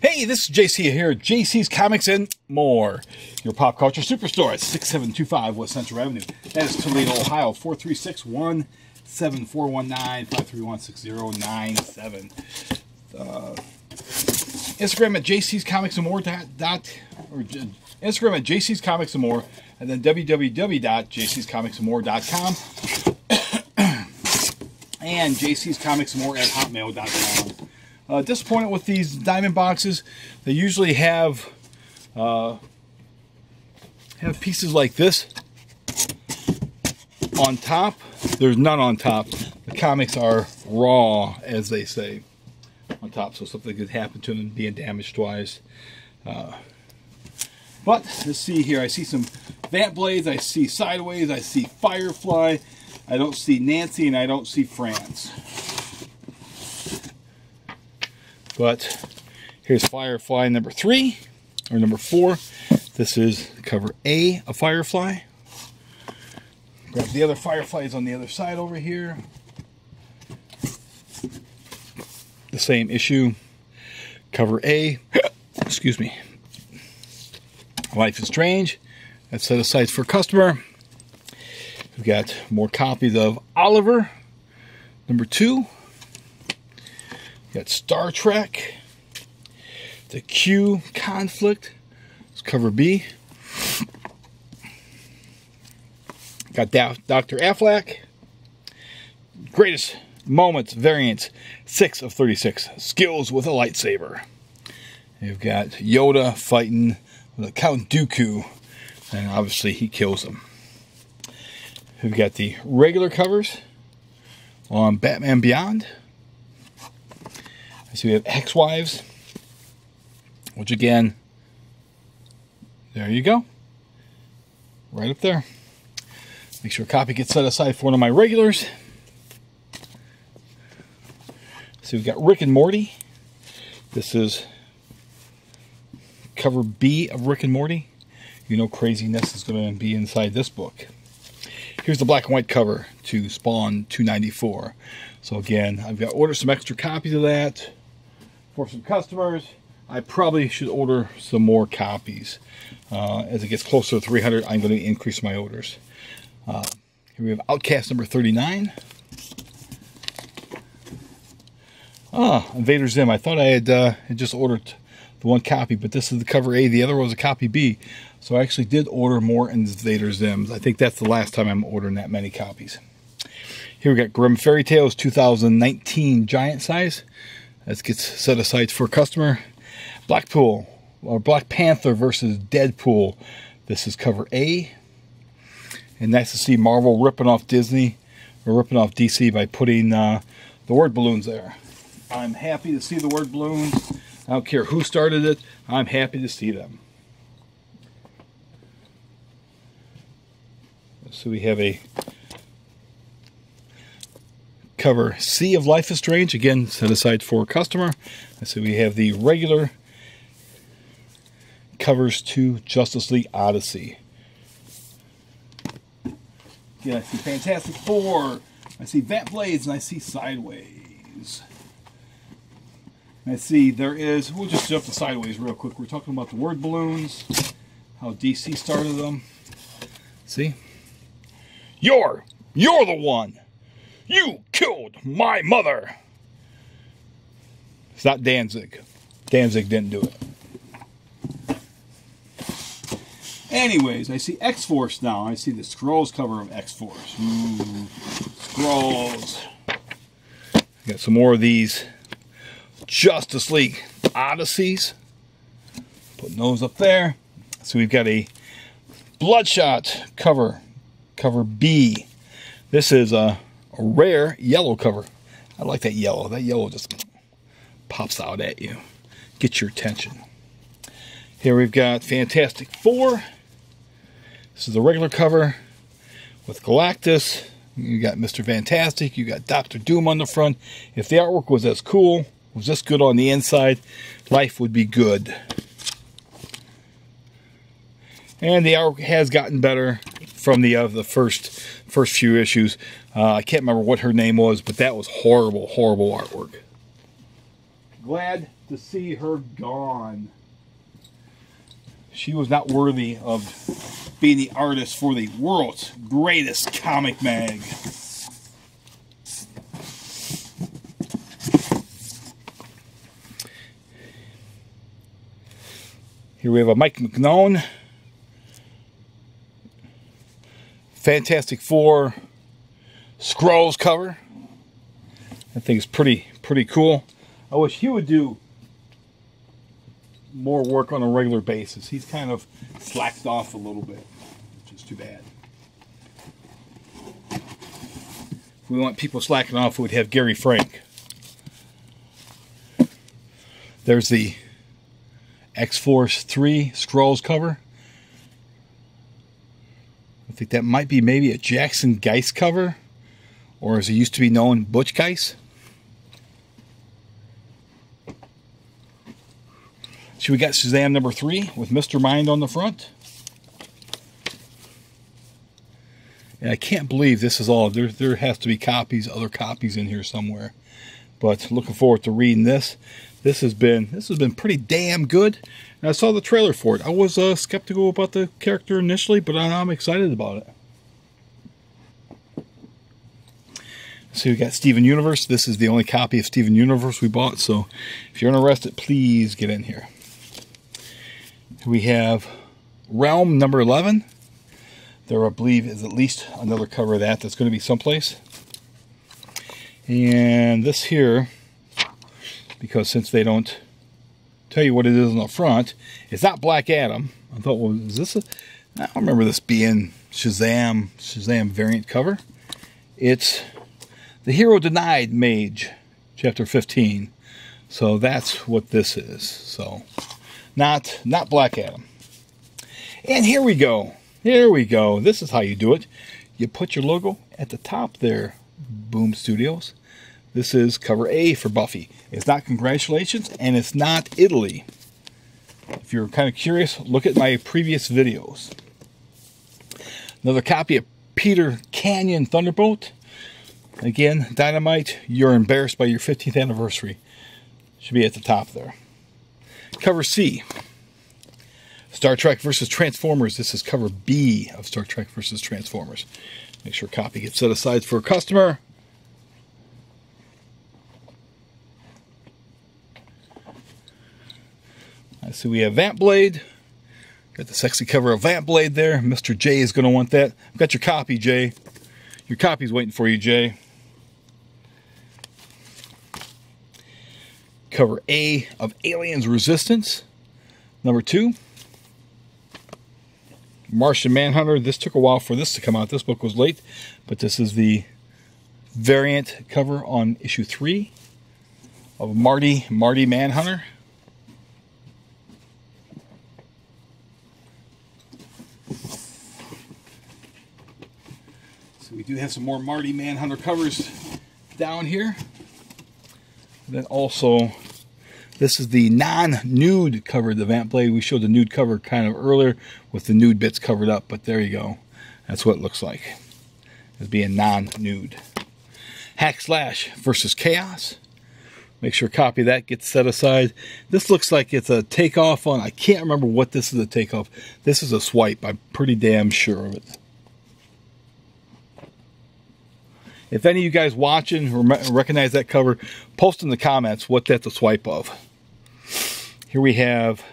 Hey, this is JC here at JC's Comics and More, your pop culture superstore at 6725 West Central Avenue. That is Toledo, Ohio, 436-17419-531-6097. Instagram at JC's Comics and More Instagram at JC's Comics and More, and then www.jcscomicsandmore.com and JC's Comics and More at hotmail.com. Disappointed with these diamond boxes. They usually have pieces like this on top. There's none on top. The comics are raw, as they say, on top, so something could happen to them being damaged twice. But let's see here. I see some Vamp Blades. I see Sideways. I see Firefly. I don't see Nancy, and I don't see France. But here's Firefly number 3, or number 4. This is cover A of Firefly. Grab the other Fireflies on the other side over here. The same issue. Cover A. Excuse me. Life is Strange. That's set aside for customer. We've got more copies of Oliver, number 2. Got Star Trek, the Q Conflict, it's cover B. Got Dr. Affleck, Greatest Moments variants, 6 of 36, skills with a lightsaber. You've got Yoda fighting with Count Dooku, and obviously he kills him. We've got the regular covers on Batman Beyond. So we have Ex-Wives, which again, there you go, right up there. Make sure a copy gets set aside for one of my regulars. So we've got Rick and Morty. This is cover B of Rick and Morty. You know craziness is going to be inside this book. Here's the black and white cover to Spawn 294. So again, I've got ordered some extra copies of that for some customers. I probably should order some more copies. As it gets closer to 300, I'm going to increase my orders. Here we have Outcast number 39. Invader Zim. I thought I had just ordered the one copy, but this is the cover A. The other was a copy B. So I actually did order more Invader Zims. I think that's the last time I'm ordering that many copies. Here we got Grimm Fairy Tales 2019 giant size. That gets set aside for a customer. Blackpool, or Black Panther versus Deadpool. This is cover A. And nice to see Marvel ripping off Disney, or ripping off DC by putting the word balloons there. I'm happy to see the word balloons. I don't care who started it. I'm happy to see them. So we have a cover C of Life is Strange, again set aside for a customer. So we have the regular covers to Justice League Odyssey. Again, I see Fantastic Four, I see Vamp Blades, and I see Sideways. And I see there is, we'll just jump to Sideways real quick. We're talking about the word balloons, how DC started them. See? You're the one. You killed my mother. It's not Danzig. Danzig didn't do it. Anyways, I see X-Force now. I see the Scrolls cover of X-Force. Ooh, Scrolls. Got some more of these Justice League Odysseys. Putting those up there. So we've got a Bloodshot cover. Cover B. This is a rare yellow cover. I like that yellow. That yellow just pops out at you. Get your attention. Here we've got Fantastic Four. This is the regular cover with Galactus. You got Mr. Fantastic. You got Dr. Doom on the front. If the artwork was as cool, was this good on the inside, life would be good. And the artwork has gotten better from the first few issues. I can't remember what her name was, but that was horrible, horrible artwork. Glad to see her gone. She was not worthy of being the artist for the world's greatest comic mag. Here we have a Mike McNone Fantastic Four Skrulls cover. I think it's pretty cool. I wish he would do more work on a regular basis. He's kind of slacked off a little bit, which is too bad. If we want people slacking off, we'd have Gary Frank. There's the X-Force 3 Skrulls cover. I think that might be maybe a Jackson Geist cover, or as it used to be known, Butch Geist. So we got Shazam number 3 with Mr. Mind on the front. And I can't believe this is all. There has to be copies, other copies in here somewhere. But looking forward to reading this. This has been pretty damn good. And I saw the trailer for it. I was skeptical about the character initially, but I'm excited about it. So we got Steven Universe. This is the only copy of Steven Universe we bought. So if you're interested, please get in here. We have Realm number 11. There, I believe, is at least another cover of that that's going to be someplace. And this here, because since they don't tell you what it is on the front, it's not Black Adam. I thought, well, is this a... I don't remember this being Shazam variant cover. It's The Hero Denied Mage, chapter 15. So that's what this is. So, not Black Adam. And here we go. Here we go. This is how you do it. You put your logo at the top there, Boom Studios. This is cover A for Buffy. It's not Congratulations, and it's not Italy. If you're kind of curious, look at my previous videos. Another copy of Peter Canyon Thunderbolt. Again, Dynamite, You're Embarrassed by Your 15th Anniversary. Should be at the top there. Cover C. Star Trek vs. Transformers. This is cover B of Star Trek vs. Transformers. Make sure a copy gets set aside for a customer. I see we have Vamp Blade. Got the sexy cover of Vamp Blade there. Mr. J is going to want that. I've got your copy, Jay. Your copy's waiting for you, Jay. Cover A of Aliens Resistance. Number 2. Martian Manhunter. This took a while for this to come out. This book was late, but this is the variant cover on issue 3 of Marty Manhunter. So we do have some more Marty Manhunter covers down here. And then also, this is the non-nude cover of the Vamp Blade. We showed the nude cover kind of earlier with the nude bits covered up, but there you go. That's what it looks like, as being non-nude. Hack Slash versus Chaos. Make sure a copy of that gets set aside. This looks like it's a takeoff on, I can't remember what this is a takeoff. This is a swipe, I'm pretty damn sure of it. If any of you guys watching recognize that cover, post in the comments what that's a swipe of. Here we have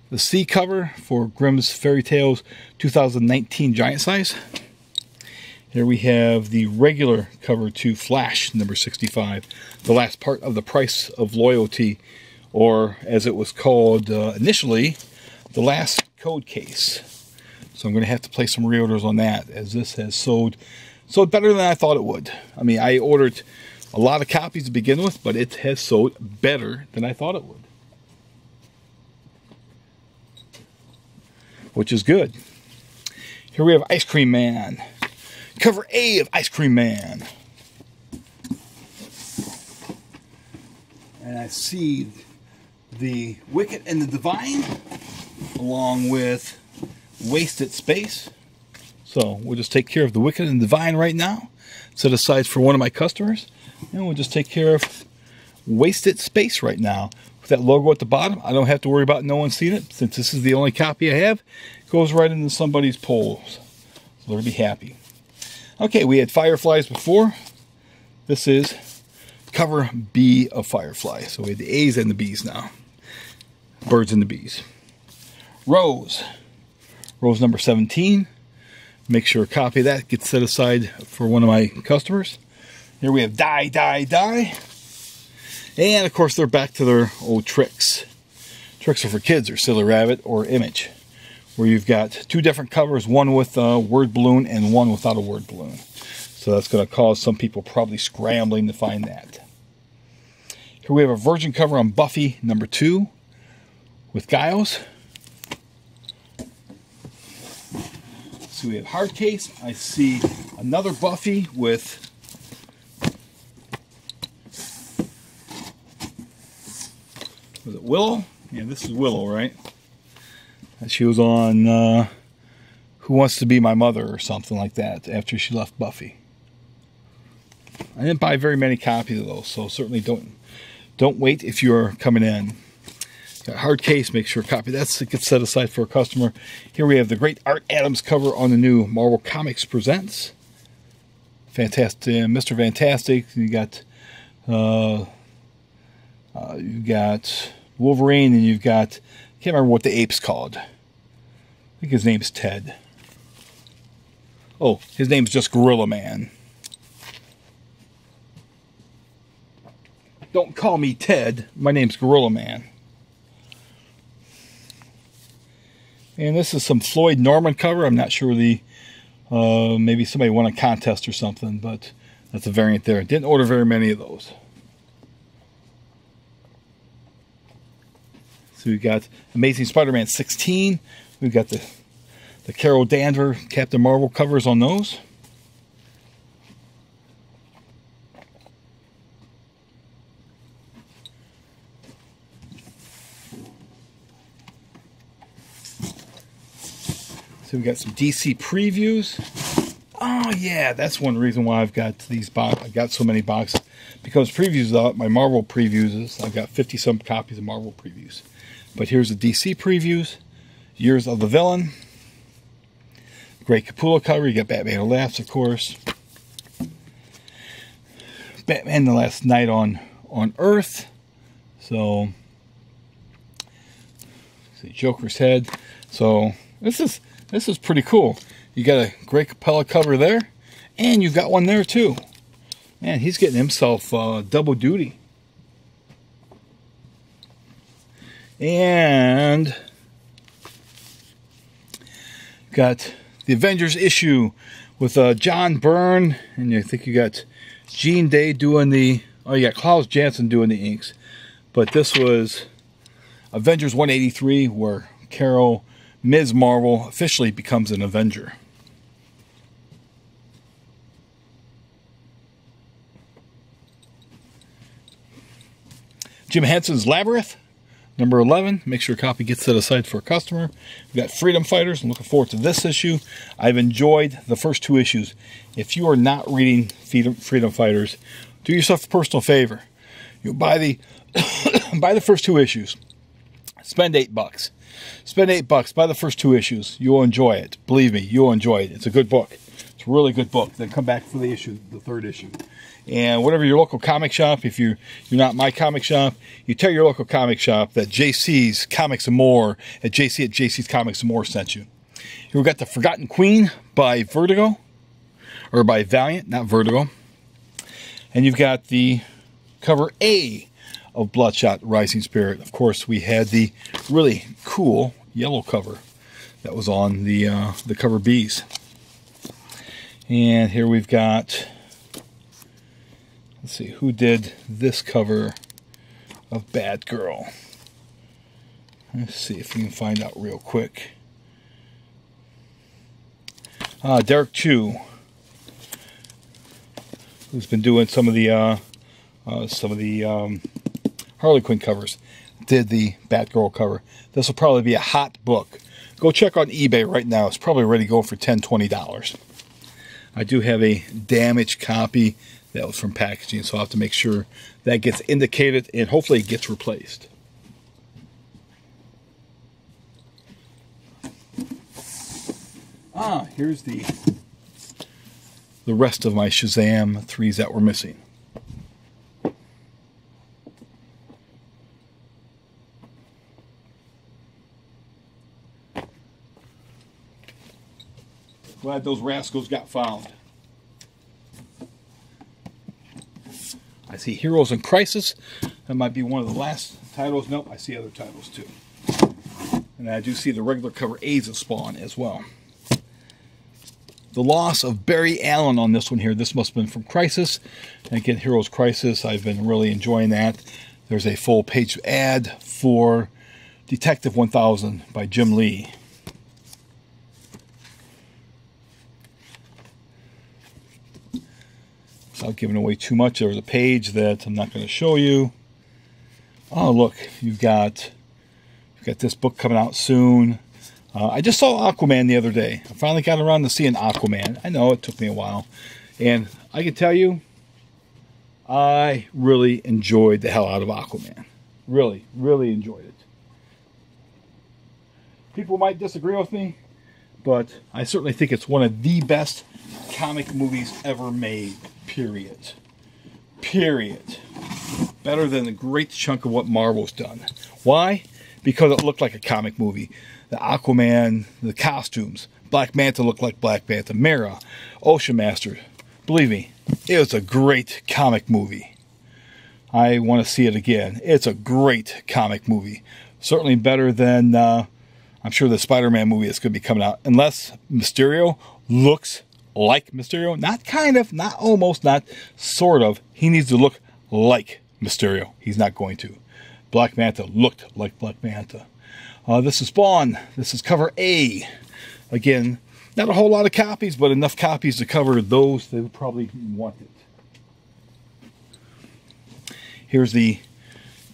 the C cover for Grimm's Fairy Tales 2019 Giant Size. Here we have the regular cover to Flash number 65, the last part of The Price of Loyalty, or as it was called initially, The Last Code Case. So I'm going to have to place some reorders on that, as this has sold better than I thought it would. I mean, I ordered a lot of copies to begin with, but it has sold better than I thought it would, which is good. Here we have Ice Cream Man. Cover A of Ice Cream Man. And I see the Wicked and the Divine, along with Wasted Space. So we'll just take care of the Wicked and Divine right now. Set aside for one of my customers. And we'll just take care of wasted space right now. With that logo at the bottom, I don't have to worry about no one seeing it. Since this is the only copy I have, it goes right into somebody's poles. So they'll be happy. Okay, we had Fireflies before. This is cover B of Firefly. So we have the A's and the B's now. Birds and the bees. Rose. Rose number 17. Make sure a copy of that gets set aside for one of my customers. Here we have Die, Die, Die. And of course they're back to their old tricks. Tricks are for kids, or Silly Rabbit or Image, where you've got two different covers, one with a word balloon and one without a word balloon. So that's going to cause some people probably scrambling to find that. Here we have a virgin cover on Buffy number 2 with Giles. So we have hard case. I see another Buffy with was it Willow? Yeah, this is Willow, right? She was on Who Wants to Be My Mother or something like that after she left Buffy. I didn't buy very many copies of those, so certainly don't wait if you're coming in. Got hard case, make sure a copy that gets set aside for a customer. Here we have the great Art Adams cover on the new Marvel Comics Presents. Fantastic, Mr. Fantastic. You got Wolverine, and you've got, I can't remember what the ape's called. I think his name's Ted. Oh, his name's just Gorilla Man. Don't call me Ted. My name's Gorilla Man. And this is some Floyd Norman cover. I'm not sure the maybe somebody won a contest or something, but that's a variant there. Didn't order very many of those. So we've got Amazing Spider-Man 16. We've got the Carol Danvers Captain Marvel covers on those. So we've got some DC previews. Oh yeah, that's one reason why I've got these boxes. I've got so many boxes, because previews out. My Marvel previews, I've got 50-some copies of Marvel previews. But here's the DC previews. Years of the Villain. Great Capullo cover. You got Batman Who Laughs, of course. Batman the Last Night on Earth. So, see Joker's head. So this is pretty cool. You got a Great Capullo cover there, and you've got one there too. Man, he's getting himself double duty. And got the Avengers issue with John Byrne, and I think you got Gene Day doing the, oh, you got Klaus Janson doing the inks. But this was Avengers 183, where Carol, Ms. Marvel, officially becomes an Avenger. Jim Henson's Labyrinth, number 11. Make sure a copy gets set aside for a customer. We've got Freedom Fighters. I'm looking forward to this issue. I've enjoyed the first 2 issues. If you are not reading Freedom Fighters, do yourself a personal favor. You buy the buy the first 2 issues. Spend $8. Spend $8. Buy the first 2 issues. You'll enjoy it. Believe me, you'll enjoy it. It's a good book. It's a really good book. Then come back for the 3rd issue. And whatever your local comic shop, if you're not my comic shop, you tell your local comic shop that JC's Comics and More at JC's Comics and More sent you. Here we've got The Forgotten Queen by Vertigo, or by Valiant, not Vertigo. And you've got the cover A of Bloodshot Rising Spirit. Of course, we had the really cool yellow cover that was on the cover B's. And here we've got, let's see, who did this cover of Bad Girl? Let's see if we can find out real quick. Derek Chu, who's been doing some of the Harley Quinn covers, did the Batgirl cover. This will probably be a hot book. Go check on eBay right now. It's probably ready to go for $10, $20. I do have a damaged copy that was from packaging, so I'll have to make sure that gets indicated and hopefully it gets replaced. Here's the rest of my Shazam 3s that were missing. Glad those rascals got found. I see Heroes in Crisis. That might be one of the last titles. Nope, I see other titles too. And I do see the regular cover A's of Spawn as well. The loss of Barry Allen on this one here. This must have been from Crisis. And again, Heroes Crisis. I've been really enjoying that. There's a full page ad for Detective 1000 by Jim Lee. Without giving away too much, there was a page that I'm not going to show you. Oh, look, you've got this book coming out soon. I just saw Aquaman the other day. I finally got around to seeing Aquaman. I know it took me a while. And I can tell you, I really enjoyed the hell out of Aquaman. Really, really enjoyed it. People might disagree with me, but I certainly think it's one of the best comic movies ever made. Period. Period. Better than a great chunk of what Marvel's done. Why? Because it looked like a comic movie. The Aquaman, the costumes. Black Manta looked like Black Manta. Mera, Ocean Master. Believe me, it was a great comic movie. I want to see it again. It's a great comic movie. Certainly better than, I'm sure, the Spider-Man movie that's going to be coming out. Unless Mysterio looks like Mysterio. Not kind of, not almost, not sort of. He needs to look like Mysterio. He's not going to. Black Manta looked like Black Manta. This is Spawn. This is cover A. Again, not a whole lot of copies, but enough copies to cover those that probably wanted. Here's the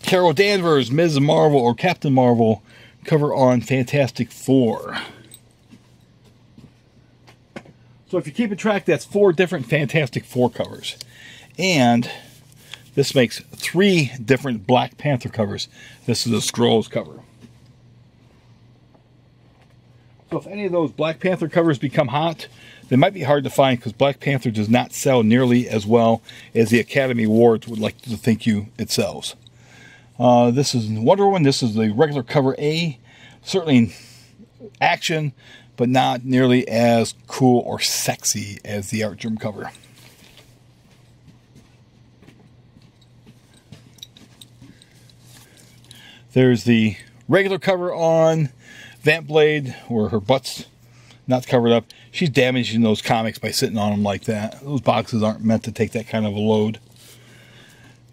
Carol Danvers, Ms. Marvel, or Captain Marvel cover on Fantastic Four. So if you're keeping track, that's 4 different Fantastic Four covers. And this makes 3 different Black Panther covers. This is a Scrolls cover. So if any of those Black Panther covers become hot, they might be hard to find because Black Panther does not sell nearly as well as the Academy Awards would like to think it sells. This is Wonder Woman. This is the regular cover A. Certainly action, but not nearly as cool or sexy as the Artgerm cover. There's the regular cover on Vamp Blade, where her butt's not covered up. She's damaging those comics by sitting on them like that. Those boxes aren't meant to take that kind of a load.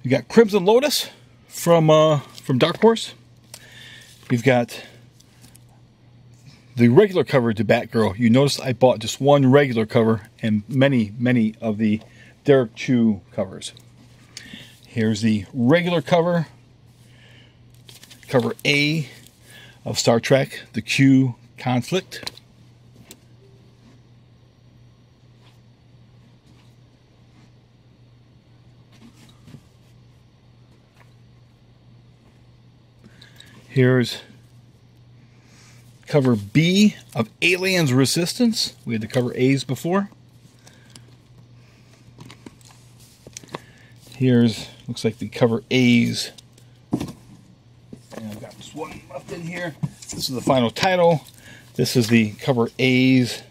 You got Crimson Lotus from Dark Horse. You've got the regular cover to Batgirl. You notice I bought just one regular cover and many of the Derek Chu covers. Here's the regular cover, cover A of Star Trek, the Q Conflict. Here's cover B of Aliens Resistance. We had the cover A's before. Here's, looks like the cover A's. And I've got just one left in here. This is the final title. This is the cover A's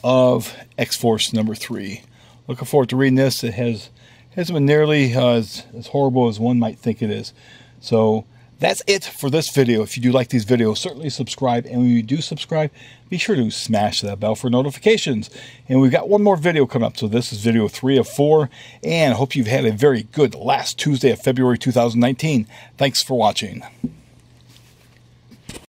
of X-Force number 3. Looking forward to reading this. It hasn't been nearly as horrible as one might think it is. So that's it for this video. If you do like these videos, certainly subscribe. And when you do subscribe, be sure to smash that bell for notifications. And we've got one more video coming up. So this is video 3 of 4. And I hope you've had a very good last Tuesday of February 2019. Thanks for watching.